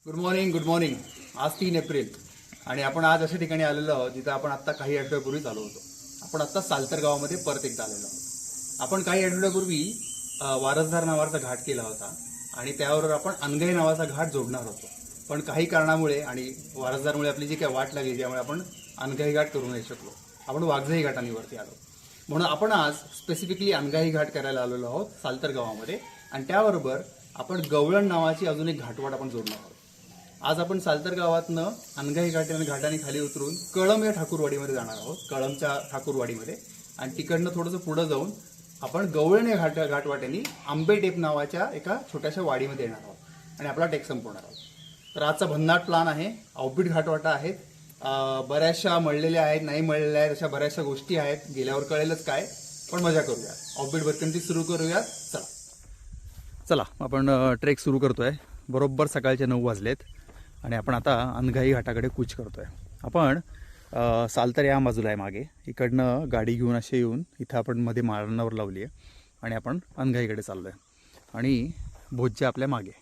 Good morning. आज 3 April आणि आपण आज अशा ठिकाणी आलेलो आहोत जिथं आपण आत्ता काही आठवड्यापूर्वीच आलो होतो. आपण आत्ता सालतर गावामध्ये परत एकदा आलेलो आहोत. आपण काही आठवड्यापूर्वी वारसदार नावाचा घाट केला होता आणि त्याबरोबर आपण अनघाई नावाचा घाट जोडणार होतो. पण काही कारणामुळे आणि वारसदारमुळे आपली जी काही वाट लागली त्यामुळे आपण अनघाई घाट करू नाही शकलो. आपण वाघजाई घाटांनी वरती आलो. म्हणून आपण आज स्पेसिफिकली अनघाई घाट करायला आलेलो आहोत सालतर गावामध्ये आणि त्याबरोबर आपण गवळण नावाची अजून एक घाटवाट आपण जोडणार आहोत. आज आपण सालतर गावातनं अनघाई घाटाने खाली उतरून कळम या ठाकूरवाडीमध्ये जाणार आहोत. कळमच्या ठाकूरवाडीमध्ये आणि तिकडनं थोडंसं पुढं जाऊन आपण गवळण या घाटवाट्याने आंबेटेप नावाच्या एका छोट्याशा वाडीमध्ये येणार आहोत आणि आपला टेक संपवणार आहोत. तर आजचा भन्नाट प्लान आहे. ऑफबीट घाटवाटा आहेत. बऱ्याचशा मळलेल्या आहेत, नाही मळलेल्या आहेत, अशा बऱ्याचशा गोष्टी आहेत. गेल्यावर कळेलच काय, पण मजा करूया. ऑफबीट भरकंती सुरू करूयात. चला आपण ट्रेक सुरू करतोय. बरोबर सकाळचे 9 वाजलेत आणि आपण आता अनघाई घाटाकडे कूच करतोय. आपण सालतर या बाजूला आहे मागे. इकडनं गाडी घेऊन असे येऊन इथं आपण मध्ये माळांवर लावली आहे आणि आपण अनघाईकडे चाललो आहे आणि भोज्या आपल्या मागे.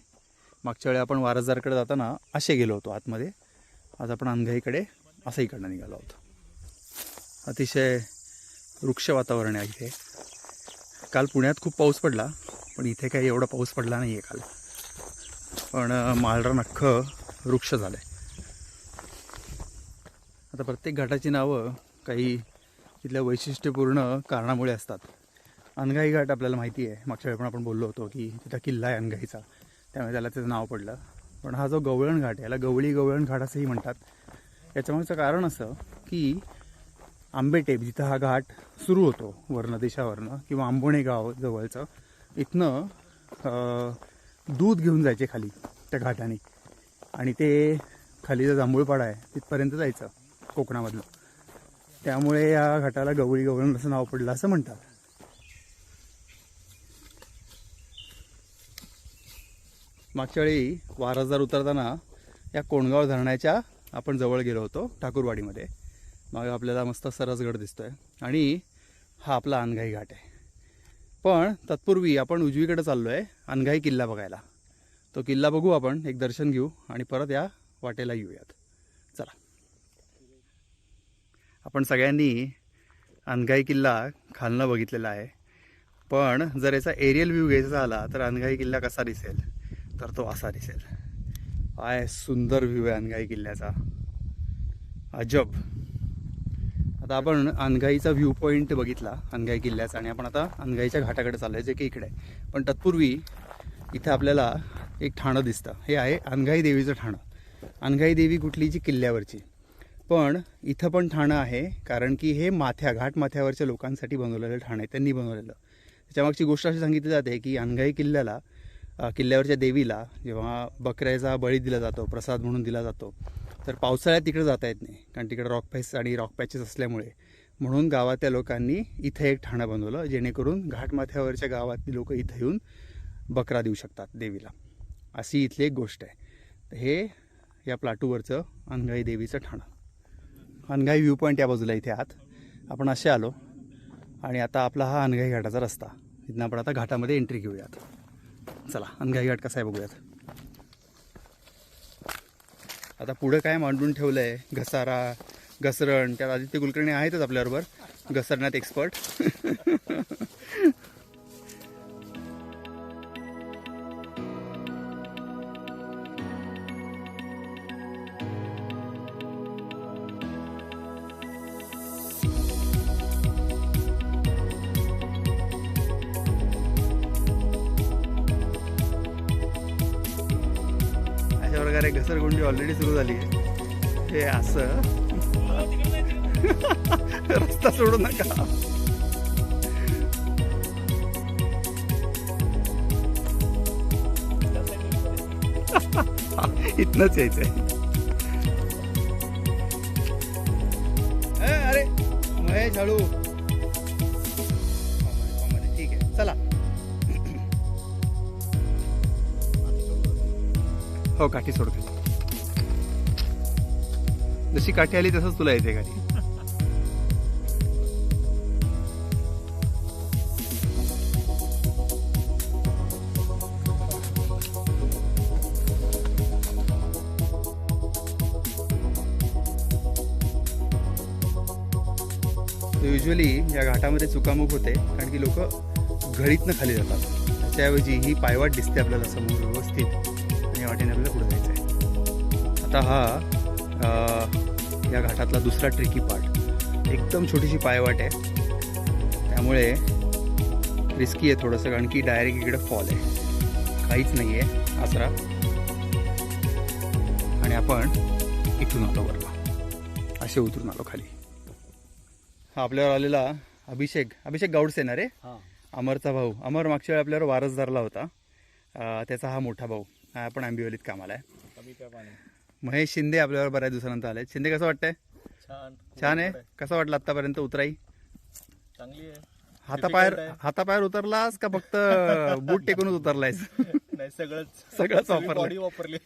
मागच्या वेळी आपण वारसदारकडे जाताना असे गेलो होतो आतमध्ये. आज आपण अनघाईकडे असं इकडनं निघालो आहोत. अतिशय वृक्ष वातावरण आहे इथे. काल पुण्यात खूप पाऊस पडला पण इथे काही एवढा पाऊस पडला नाही आहे काल. पण माळरान अख्खं वृक्ष झालं आहे. आता प्रत्येक घाटाची नावं काही तिथल्या वैशिष्ट्यपूर्ण कारणामुळे असतात. अनघाई घाट आपल्याला माहिती आहे. मागच्या वेळी पण आपण बोललो होतो की तिथं किल्ला आहे अनघाईचा, त्यामुळे त्याला त्याचं नाव पडलं. पण हा जो गवळण घाट आहे याला गवळी गवळण घाट असंही म्हणतात. याच्यामागचं कारण असं की आंबेटेप जिथं हा घाट सुरू होतो वरनं देशावरनं किंवा आंबोणे गाव जवळचं, इथनं दूध घेऊन जायचे खाली त्या घाटाने आणि ते खाली जो जांभूळपाडा आहे तिथपर्यंत जायचं कोकणामधलं. त्यामुळे या घाटाला गवळी गवळण असं नाव पडलं असं म्हणतात. मागच्या वेळी वारसदार उतरताना या कोंडगाव धरणाच्या आपण जवळ गेलो होतो ठाकूरवाडीमध्ये. मग आपल्याला मस्त सरसगड दिसतोय आणि हा आपला अनघाई घाट आहे. पण तत्पूर्वी आपण उजवीकडे चाललो आहे अनघाई किल्ला बघायला. तो किल्ला बघू, आपण एक दर्शन घेऊ आणि परत या वाटेला येऊयात. चला. आपण सगळ्यांनी अनघाई किल्ला खालनं बघितलेला आहे, पण जर याचा एरियल व्ह्यू घ्यायचा झाला तर अनघाई किल्ला कसा दिसेल तर तो असा दिसेल. काय सुंदर व्ह्यू आहे अनघाई किल्ल्याचा, अजब. आता आपण अनघाईचा व्ह्यू पॉईंट बघितला अनघाई किल्ल्याचा आणि आपण आता अनघाईच्या घाटाकडे चाललो आहे जे की इकडे आहे. पण तत्पूर्वी इथं आपल्याला एक ठाणं दिसतं. हे आहे अनघाई देवीचं ठाणं. अनघाई देवी कुठली, जी किल्ल्यावरची. पण इथं पण ठाणं आहे कारण की हे घाट माथ्यावरच्या लोकांसाठी बनवलेलं ठाणं आहे, त्यांनी बनवलेलं. त्याच्यामागची गोष्ट अशी सांगितली जाते की अनघाई किल्ल्यावरच्या देवीला जेव्हा बकऱ्याचा बळी दिला जातो, प्रसाद म्हणून दिला जातो, तर पावसाळ्यात तिकडे जाता येत नाही कारण तिकडे रॉक पॅचेस असल्यामुळे. म्हणून गावातल्या लोकांनी इथं एक ठाणं बनवलं जेणेकरून घाटमाथ्यावरच्या गावातली लोक इथं येऊन बकरा देऊ शकतात देवीला. अशी इथली एक गोष्ट आहे. तर हे या प्लाटूवरचं अनघाई देवीचं ठाणं. अनघाई व्ह्यू पॉईंट या बाजूला इथे आत आपण असे आलो आणि आता आपला हा अनघाई घाटाचा रस्ता. इथनं आपण आता घाटामध्ये एंट्री घेऊयात. चला अनघाई घाट कसा आहे बघूयात. आता पुढं काय मांडून ठेवलं आहे, घसारा, घसरण. त्यात आदित्य कुलकर्णी आहेतच आपल्याबरोबर, घसरण्यात एक्सपर्ट. अशा प्रकारे घसरगुंडी ऑलरेडी सुरू झाली आहे. हे असं रस्ता सोडू नका. इथनच यायचंय. अरे महेश हळू. ठीक आहे चला. हो काठी सोडते. जशी काठी आली तसंच तुला येते काठी. युजली या घाटामध्ये चुकामुक होते कारण की लोक घडीतनं खाली जातात. त्याऐवजी ही पायवाट दिसते आपल्याला समोर व्यवस्थित आणि या वाटेने आपल्याला पुढे जायचं आहे. आता हा या घाटातला दुसरा ट्रिकी पार्ट. एकदम छोटीशी पायवाट आहे, त्यामुळे रिस्की आहे थोडंसं कारण की डायरेक्ट इकडे फॉल आहे, काहीच नाही आहे आसरा. आणि आपण इथून आलो वरला, असे उतरून आलो खाली. हा आपल्यावर आलेला अभिषेक गावडसे ना रे, अमरचा भाऊ. अमर मागच्या वेळी आपल्यावर वारसदारला होता, त्याचा हा मोठा भाऊ. हा आपण आंबिवलीत कामाला आहे. महेश शिंदे आपल्यावर बऱ्याच दिवसानंतर आले. शिंदे कसं वाटतंय? छान आहे. कसं वाटलं आतापर्यंत उतराई? चांगली आहे. हातापायर उतरलास का फक्त बूट टेकूनच उतरलायस? नाही, सगळंच वापरली.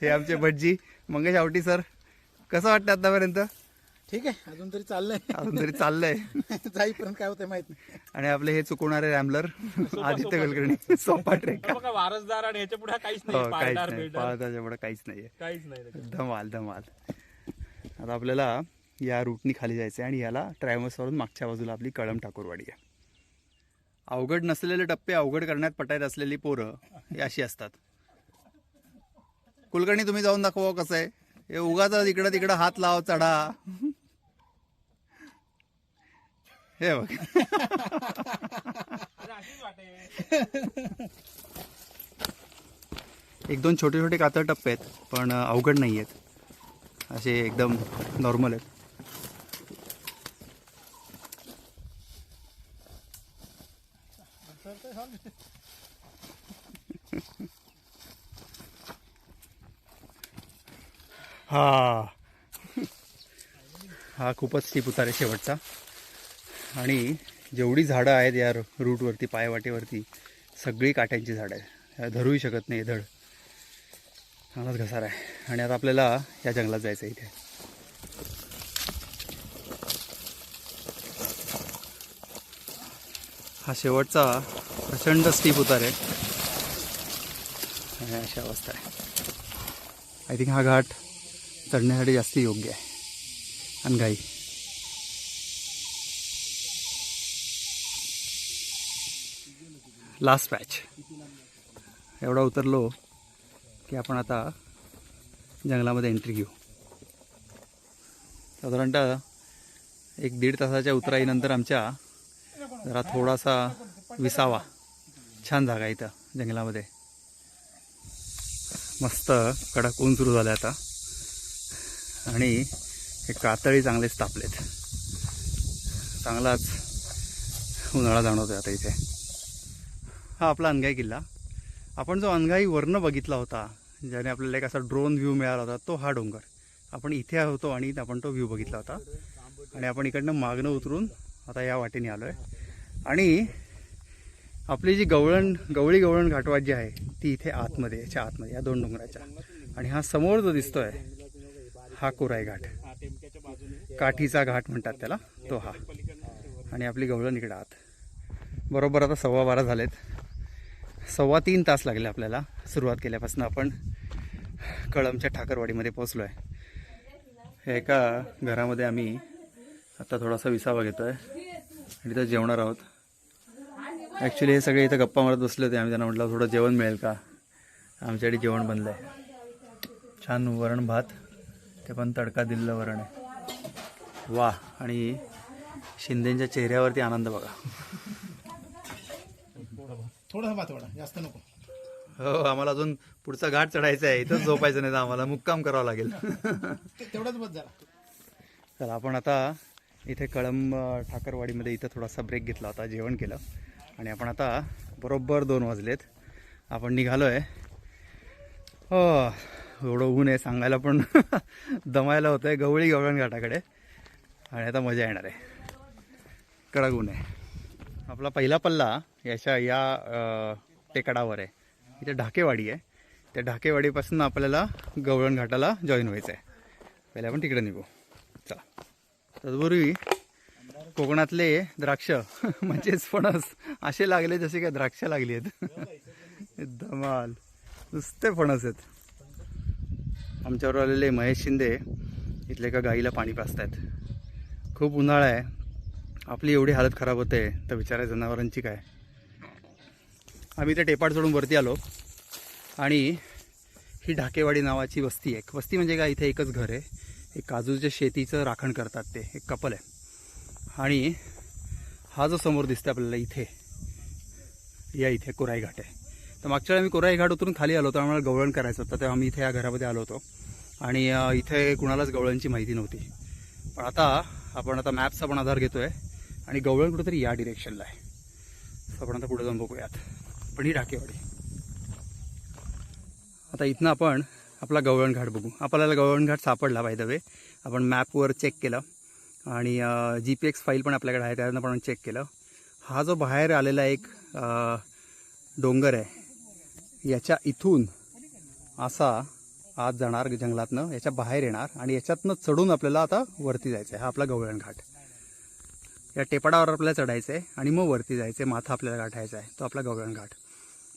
हे आमचे भटजी मंगेश आवटी सर. कसं वाटतं आतापर्यंत? ठीक आहे, अजून तरी चाललंय. जाईपर्यंत काय होतं माहित नाही. आणि आपले हे चुकवणारे रॅम्बलर आदित्य कुलकर्णी. सोपा ट्रेक. वारसदार आणि ह्याच्या पुढे काहीच नाही. पाळताच्या पुढे काहीच नाहीये. धमाल. आता आपल्याला या रूटनी खाली जायचं आहे आणि याला ट्रॅव्हल्सवरून मागच्या बाजूला आपली कळम ठाकूरवाडी आहे. अवघड नसलेले टप्पे अवघड करण्यात पटायत असलेली पोरं ही अशी असतात. कुलकर्णी तुम्ही जाऊन दाखवा कसं आहे. हे उगाच इकडं तिकडं हात लाव, चढा. हे बघ. एक दोन छोटे छोटे कातळ टप्पे आहेत, पण अवघड नाही आहेत, असे एकदम नॉर्मल आहेत. हा खूपच स्टीप उतार आहे शेवटचा. आणि जेवढी झाडं आहेत या रूटवरती, पायवाटेवरती, सगळी काट्यांची झाडं आहेत. धरूही शकत नाही धड. चांगलाच घसार आहे. आणि आता आपल्याला या जंगलात जायचं आहे. इथे हा शेवटचा प्रचंड स्टीप उतार आहे आणि अशी अवस्था आहे. आय थिंक हा घाट चढण्यासाठी जास्त योग्य आहे. अनघाई. Last patch. एवढा उतरलो की आपण आता जंगलामध्ये एंट्री घेऊ. साधारणतः 1-1.5 तासाच्या उतराईनंतर आमच्या जरा थोडासा विसावा, छान जागा आहे इथं जंगलामध्ये. मस्त कडक ऊन सुरू झालं आता आणि हे कातळी चांगलेच तापलेत. चांगलाच उन्हाळा जाणवतोय आता इथे. हा आपला अनघाई किल्ला. आपण जो अनघाई वरनं बघितला होता, ज्याने आपल्याला एक असा ड्रोन व्ह्यू मिळाला होता, तो हा डोंगर. आपण इथे होतो आणि आपण तो व्ह्यू बघितला होता. आणि आपण इकडनं मागणं उतरून आता या वाटेने आलो आहे. आणि आपली जी गवळी गवळण घाटवाट जी आहे ती इथे आतमध्ये, याच्या आतमध्ये, या 2 डोंगराच्या. आणि हा समोर जो दिसतोय हा कोराई घाट, काठीचा घाट म्हणतात त्याला, तो हा. आणि आपली गवळण इकडे आत. बरोबर आता 12:15 झालेत. 3.25 तास लागले आपल्याला सुरुवात केल्यापासून. आपण कळमच्या ठाकरवाडीमध्ये पोहोचलो आहे. एका घरामध्ये आम्ही आता थोडासा विसावा घेतो आहे आणि इथं जेवणार आहोत. ॲक्च्युली हे सगळे इथं गप्पा मारत बसले होते. आम्ही त्यांना म्हटलं थोडं जेवण मिळेल का. आमच्याकडे जेवण बनलं आहे. छान वरण भात, ते पण तडका दिलेलं वरण आहे. वा. आणि शिंदेच्या चेहऱ्यावरती आनंद बघा. थोडा जास्त नको. हो, आम्हाला अजून पुढचा घाट चढायचा आहे. इथंच झोपायचं नाही तर आम्हाला मुक्काम करावं लागेल. तेवढाच बस झाला. चला आपण आता इथे कळंब ठाकरवाडीमध्ये इथं थोडासा ब्रेक घेतला होता, जेवण केलं आणि आपण आता बरोबर 2 वाजलेत. आपण निघालो आहे. हो, एवढं ऊन आहे सांगायला पण दमायला होतं आहे. गवळी गवळण घाटाकडे. आणि आता मजा येणार आहे. कडक ऊन आहे. आपला पहिला पल्ला या टेकडावर आहे. इथे ढाकेवाडी आहे. त्या ढाकेवाडीपासून आपल्याला गवळण घाटाला जॉईन व्हायचं आहे. पहिले आपण तिकडे निघू. चला. तत्पूर्वी कोकणातले द्राक्ष म्हणजेच फणस असे लागले जसे काय द्राक्ष लागली आहेत. धमाल. नुसते फणस आहेत. आमच्यावर आलेले महेश शिंदे इथले एका गाईला पाणी पाजतायत. खूप उन्हाळा आहे, आपली एवढी हालत खराब होते तर बिचाऱ्या जनावरांची काय. आम्ही ते टेपाड सोडून वरती आलो आणि ही ढाकेवाडी नावाची वस्ती आहे. वस्ती म्हणजे काय, इथे एकच घर आहे, एक काजूच्या शेतीचं राखण करतात ते एक कपल आहे. आणि हा जो समोर दिसतो आपल्याला इथे, या इथे कोराई घाट आहे. तर मागच्या वेळी आम्ही कोराई घाट उतरून खाली आलो होतो, आम्हाला गवळण करायचं होतं, तेव्हा आम्ही इथे या घरामध्ये आलो होतो आणि इथे कुणालाच गवळणची माहिती नव्हती. पण आपण मॅपचा पण आधार घेतो आहे आणि गवळण कुठेतरी या डिरेक्शनला आहे. तर आपण आता पुढे जाऊन बघूयात. पण ही ढाकेवाडी. आता इथनं आपण आपला गवळण घाट बघू. आपल्याला गवळण घाट सापडला बाय द वे. आपण मॅपवर चेक केलं आणि GPS फाईल पण आपल्याकडे आहे, त्यानं पण चेक केलं. हा जो बाहेर आलेला एक डोंगर आहे, याच्या इथून असा आत जाणार जंगलातनं, याच्या बाहेर येणार आणि याच्यातनं चढून आपल्याला आता वरती जायचं आहे. हा आपला गवळण घाट. या टेपाडावर आपल्याला चढायचं आहे आणि मग वरती जायचं आहे, माथा आपल्याला गाठायचा आहे, तो आपला गवळण घाट.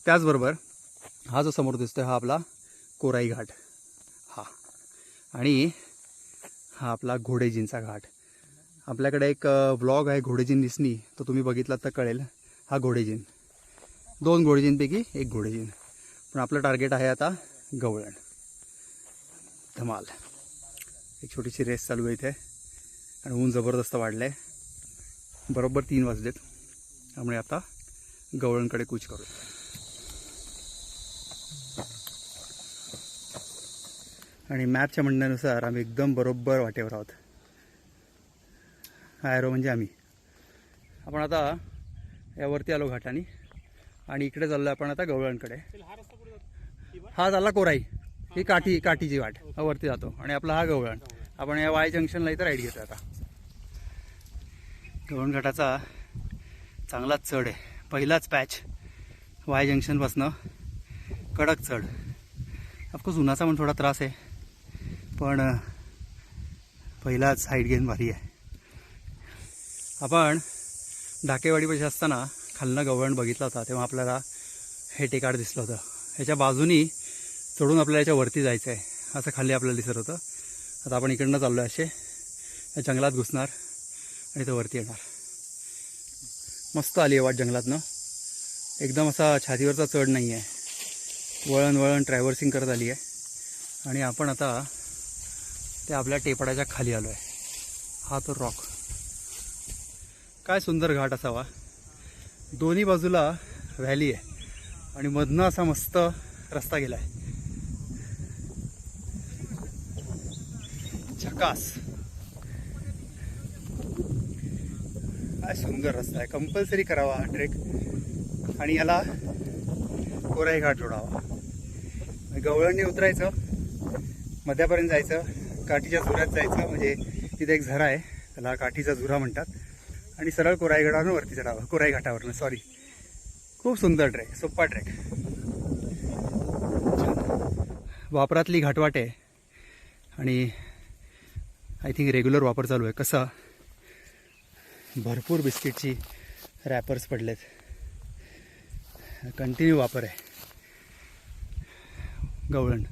त्याचबरोबर हा जो समोर दिसतोय हा आपला कोराई घाट हा, आणि हा आपला घोडेजींचा घाट. आपल्याकडे एक व्लॉग आहे घोडेजीन दिसणी, तो तुम्ही बघितलात तर कळेल. हा घोडेजीन, 2 घोडेजींपैकी एक घोडेजीन. पण आपलं टार्गेट आहे आता गवळण. धमाल. एक छोटीशी रेस चालू आहे इथे आणि ऊन जबरदस्त वाढलं आहे. बरोबर 3 वाजलेत, त्यामुळे आता गवळणकडे कूच करू. आणि मॅपच्या म्हणण्यानुसार आम्ही एकदम बरोबर वाटेवर आहोत. हा ॲरो म्हणजे आम्ही. आपण आता यावरती आलो घाटाने आणि इकडे चाललो आपण आता गवळणकडे. हा झाला कोराई, ही काठीची वाट, वरती जातो आणि आपला हा गवळण. आपण या वाय जंक्शनला इथं राईड घेतो आता. गवळण घाटाचा चांगलाच चढ आहे. पहिलाच पॅच वाय जंक्शनपासनं कडक चढ. ऑफकोर्स उन्हाचा पण थोडा त्रास आहे, पण पहिलाच हाईट गेन भारी आहे. आपण ढाकेवाडीपाशी असताना खालनं गवळण बघितला होता, तेव्हा आपल्याला हे टेकाड दिसलं होतं. ह्याच्या बाजूनी चढून आपल्याला याच्या वरती जायचं आहे, असं खाली आपल्याला दिसत होतं. आता आपण इकडनं चाललो आहे, असे या जंगलात घुसणार आणि तो वरती येणार. मस्त आली आहे वाट जंगलातनं, एकदम असा छातीवरचा चढ नाही आहे, वळण ट्रॅव्हर्सिंग करत आली आहे. आणि आपण आता त्या आपल्या टेपाडाच्या खाली आलो आहे. हा तो रॉक. काय सुंदर घाट असावा. दोन्ही बाजूला व्हॅली आहे आणि मधनं असा मस्त रस्ता गेला आहे. झकास. काय सुंदर रस्ता आहे. कंपल्सरी करावा हा ट्रेक आणि याला कोराई घाट जोडावा. गवळणी उतरायचं, मध्यापर्यंत जायचं, काठीच्या झुऱ्यात जायचं, म्हणजे तिथे एक झरा आहे, त्याला काठीचा झुरा म्हणतात, आणि सरळ कोराई घाटावरून वरती चढावं. कोराई घाटावरनं, सॉरी. खूप सुंदर ट्रेक, सोप्पा ट्रेक. वापरातली घाटवाट आहे आणि आय थिंक रेग्युलर वापर चालू आहे. कसा भरपूर बिस्किटची रॅपर्स पडलेत, कंटिन्यू वापर आहे. गवळण.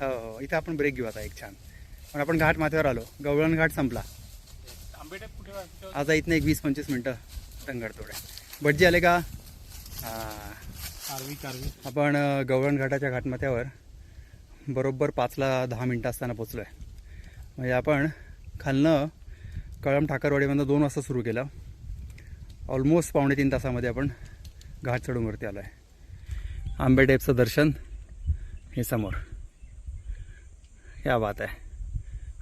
हो, इथं आपण ब्रेक घेऊ आता एक छान. पण आपण घाट माथ्यावर आलो, गवळण घाट संपला. आता इथनं एक 20-25 मिनटं रंगडतोड आहे. भटजी आले का? आपण गवळण घाटाच्या घाटमाथ्यावर बरोबर 5:10 असताना पोचलो आहे. म्हणजे आपण खालनं कळम ठाकरवाडीमधनं 2 वाजता सुरू केलं. ऑलमोस्ट 2.5-3 तासामध्ये आपण घाट चढून वरती आलो आहे. आंबेडेपचं दर्शन हे समोर, या बात आहे.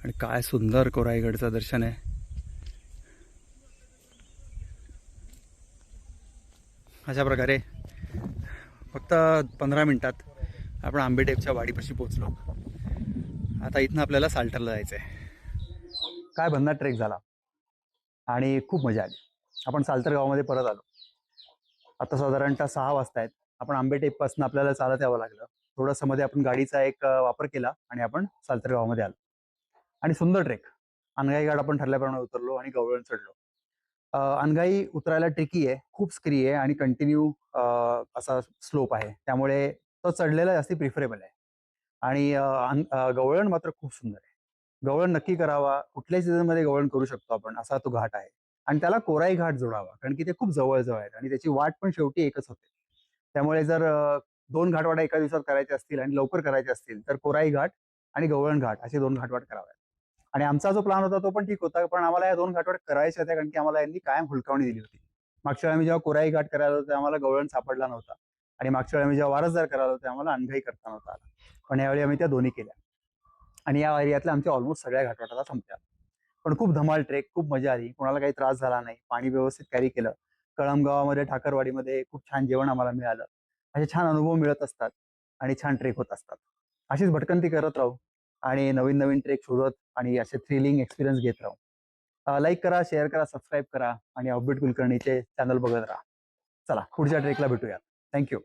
आणि काय सुंदर कोराईगडचं दर्शन आहे. अशा प्रकारे फक्त 15 मिनटात आपण आंबेडेपच्या वाडीपाशी पोचलो. आता इथनं आपल्याला साल्टरला जायचं आहे. काय भन्नाट ट्रेक झाला आणि खूप मजा आली. आपण साल्टर गावामध्ये परत आलो. आता साधारणतः 6 वाजता आहेत. आपण आंबेटेपपासून आपल्याला चालत यावं लागलं. थोडंसं मध्ये आपण गाडीचा एक वापर केला आणि आपण साल्तर गावामध्ये आलो. आणि सुंदर ट्रेक. अनगाई घाट आपण ठरल्याप्रमाणे उतरलो आणि गवळण चढलो. अनगाई उतरायला ट्रिकी आहे, खूप स्क्री आहे आणि कंटिन्यू असा स्लोप आहे, त्यामुळे तो चढलेला जास्ती प्रिफरेबल आहे. आणि गवळण मात्र खूप सुंदर आहे. गवळण नक्की करावा. कुठल्याही सीझनमध्ये गवळण करू शकतो आपण, असा तो घाट आहे. आणि त्याला कोराई घाट जोडावा, कारण की ते खूप जवळ आहेत आणि त्याची वाट पण शेवटी एकच होते. त्यामुळे जर 2 घाटवाटा एका दिवसात करायचे असतील आणि लवकर करायचे असतील तर कोराई घाट आणि गवळण घाट असे 2 घाटवाट कराव्यात. आणि आमचा जो प्लॅन होता तो पण ठीक होता, पण आम्हाला या 2 घाटवाट करायच्या होत्या, कारण की आम्हाला यांनी कायम हुलकावणी दिली होती. मागच्या वेळी आम्ही जेव्हा कोराई घाट करायला होतो आम्हाला गवळण सापडला नव्हता, आणि मागच्या वेळी आम्ही जेव्हा वारसदार करायला होतो आम्हाला अनघाई करता नव्हता आला. पण यावेळी आम्ही त्या दोन्ही केल्या आणि या एरियातल्या आमच्या ऑलमोस्ट सगळ्या घाटवाटाला संपल्या. पण खूप धमाल ट्रेक, खूप मजा आली, कोणाला काही त्रास झाला नाही, पाणी व्यवस्थित कॅरी केलं. कळमगावामध्ये ठाकरवाडीमध्ये खूप छान जेवण आम्हाला मिळालं. असे छान अनुभव मिळत असतात आणि छान ट्रेक होत असतात. अशीच भटकंती करत राहू आणि नवीन नवीन ट्रेक शोधत आणि असे थ्रिलिंग एक्सपिरियन्स घेत राहू. लाईक करा, शेअर करा, सबस्क्राईब करा आणि ऑफबीट कुलकर्णीचे चॅनल बघत राहा. चला पुढच्या ट्रेकला भेटूया. थँक्यू.